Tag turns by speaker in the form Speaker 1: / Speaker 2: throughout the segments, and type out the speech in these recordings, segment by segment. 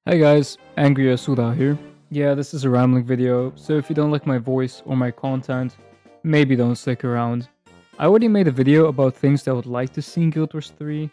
Speaker 1: Hey guys, Angry Asuda here. Yeah, this is a rambling video, so if you don't like my voice or my content, maybe don't stick around. I already made a video about things that I would like to see in Guild Wars 3,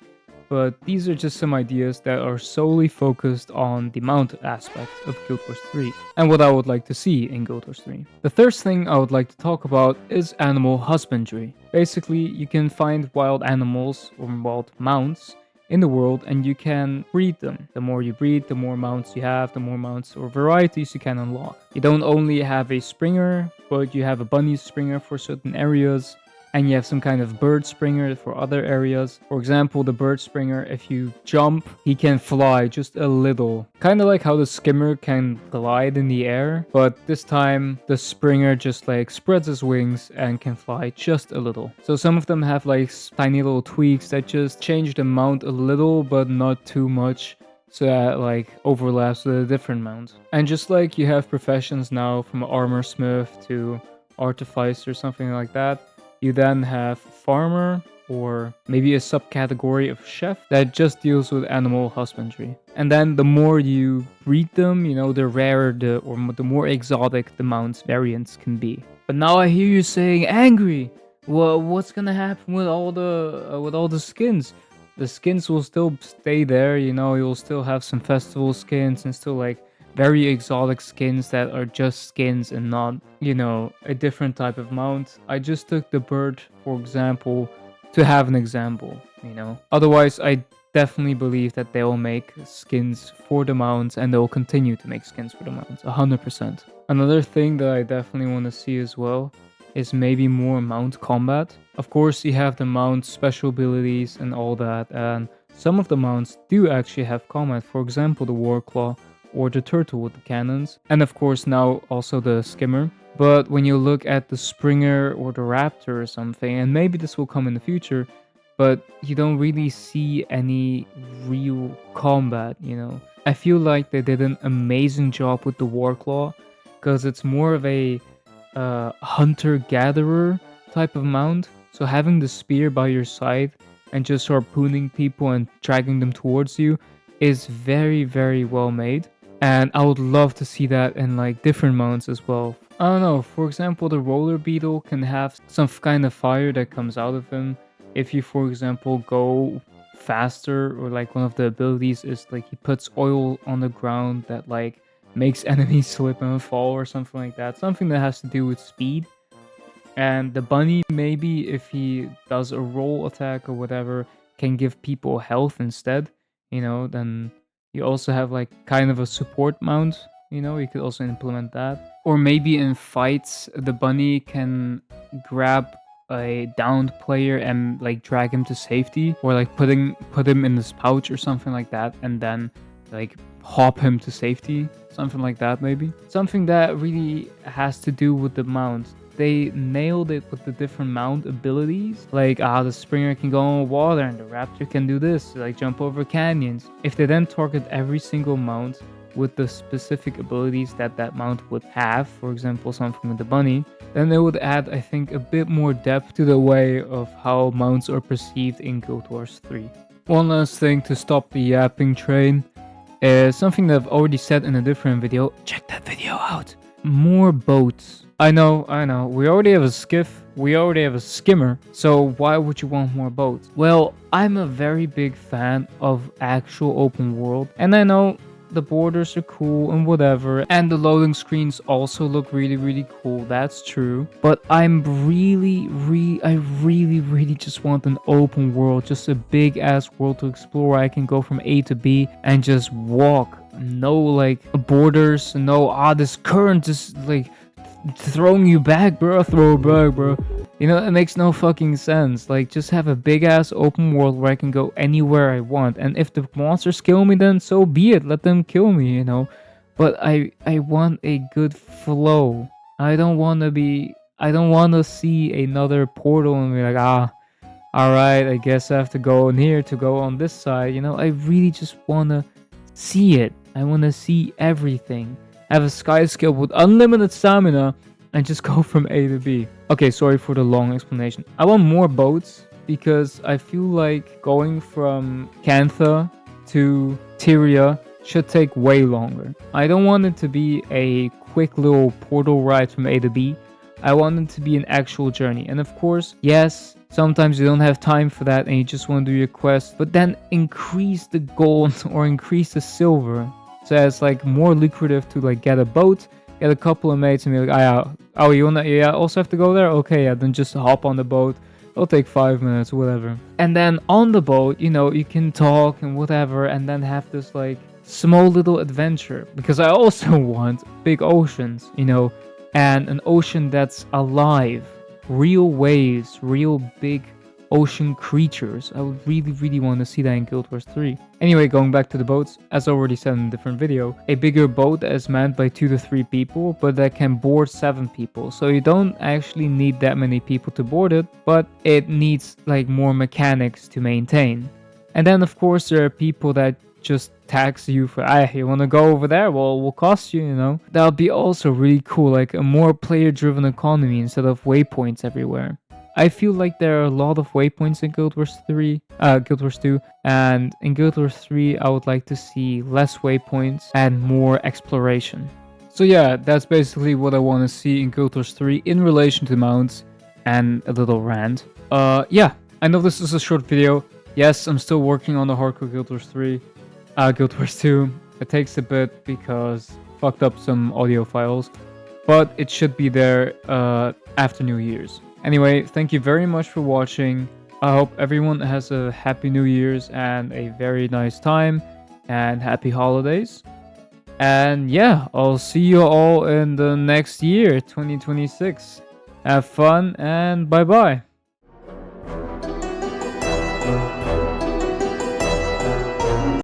Speaker 1: but these are just some ideas that are solely focused on the mount aspect of Guild Wars 3, and what I would like to see in Guild Wars 3. The first thing I would like to talk about is animal husbandry. Basically, you can find wild animals or wild mounts in the world and you can breed them. The more you breed, the more mounts you have, the more mounts or varieties you can unlock. You don't only have a Springer, but you have a Bunny Springer for certain areas, and you have some kind of bird springer for other areas. For example, the bird springer, if you jump, he can fly just a little. Kind of like how the skimmer can glide in the air, but this time the springer just like spreads his wings and can fly just a little. So some of them have like tiny little tweaks that just change the mount a little, but not too much, so that like overlaps with a different mount. And just like you have professions now, from armor smith to artificer, something like that, you then have farmer, or maybe a subcategory of chef that just deals with animal husbandry. And then the more you breed them, the rarer the more exotic the mount's variants can be. But now I hear you saying, Angry, well, what's gonna happen with all the skins? The skins will still stay there, you'll still have some festival skins and still like very exotic skins that are just skins and not, a different type of mount. I just took the bird, for example, to have an example. Otherwise, I definitely believe that they will make skins for the mounts and they'll continue to make skins for the mounts, 100%. Another thing that I definitely want to see as well is maybe more mount combat. Of course, you have the mount special abilities and all that, and some of the mounts do actually have combat. For example, the Warclaw or the turtle with the cannons, and of course now also the skimmer. But when you look at the Springer or the Raptor or something, and maybe this will come in the future, but you don't really see any real combat. I feel like they did an amazing job with the Warclaw, because it's more of a hunter-gatherer type of mount. So having the spear by your side and just harpooning people and dragging them towards you is very, very well made. And I would love to see that in like different mounts as well. I don't know, for example, the roller beetle can have some kind of fire that comes out of him. If you, for example, go faster, or like one of the abilities is like he puts oil on the ground that like makes enemies slip and fall or something like that. Something that has to do with speed. And the bunny, maybe if he does a roll attack or whatever, can give people health instead, then you also have like kind of a support mount, you could also implement that. Or maybe in fights, the bunny can grab a downed player and like drag him to safety, or like put him in his pouch or something like that, and then like hop him to safety, something like that. Maybe something that really has to do with the mount. They nailed it with the different mount abilities. Like, the Springer can go on water and the Raptor can do this, like jump over canyons. If they then target every single mount with the specific abilities that that mount would have, for example, something with the bunny, then it would add, I think, a bit more depth to the way of how mounts are perceived in Guild Wars 3. One last thing to stop the yapping train is something that I've already said in a different video. Check that video out. More boats. I know. We already have a skiff. We already have a skimmer. So why would you want more boats? Well, I'm a very big fan of actual open world. And I know the borders are cool and whatever. And the loading screens also look really, really cool. That's true. But I'm really just want an open world. Just a big ass world to explore. I can go from A to B and just walk. No like borders. No, this current is like throwing you back, bro. Throw it back, bro. It makes no fucking sense. Like, just have a big ass open world where I can go anywhere I want. And if the monsters kill me, then so be it. Let them kill me, But I want a good flow. I don't want to see another portal and be like, alright, I guess I have to go in here to go on this side. I really just want to see it. I want to see everything. Have a sky skill with unlimited stamina and just go from A to B. Okay, sorry for the long explanation. I want more boats because I feel like going from Cantha to Tyria should take way longer. I don't want it to be a quick little portal ride from A to B. I want it to be an actual journey. And of course, yes, sometimes you don't have time for that and you just want to do your quest, but then increase the gold or increase the silver. So it's like more lucrative to like get a boat, get a couple of mates and be like, oh, you wanna, yeah, also have to go there? Okay, yeah, then just hop on the boat. It'll take 5 minutes, whatever. And then on the boat, you know, you can talk and whatever, and then have this like small little adventure. Because I also want big oceans, you know, and an ocean that's alive, real waves, real big ocean creatures. I would really, really want to see that in Guild Wars 3. Anyway, going back to the boats, as already said in a different video, a bigger boat that is manned by 2 to 3 people, but that can board 7 people. So you don't actually need that many people to board it, but it needs like more mechanics to maintain. And then of course there are people that just tax you for, you want to go over there? Well, it will cost you, you know? That would be also really cool, like a more player-driven economy instead of waypoints everywhere. I feel like there are a lot of waypoints in Guild Wars 2, and in Guild Wars 3, I would like to see less waypoints and more exploration. So yeah, that's basically what I want to see in Guild Wars 3 in relation to mounts and a little rant. Yeah, I know this is a short video. Yes, I'm still working on the hardcore Guild Wars 3, Guild Wars 2. It takes a bit because fucked up some audio files, but it should be there after New Year's. Anyway, thank you very much for watching. I hope everyone has a happy New Year's and a very nice time and happy holidays. And yeah, I'll see you all in the next year, 2026. Have fun and bye-bye.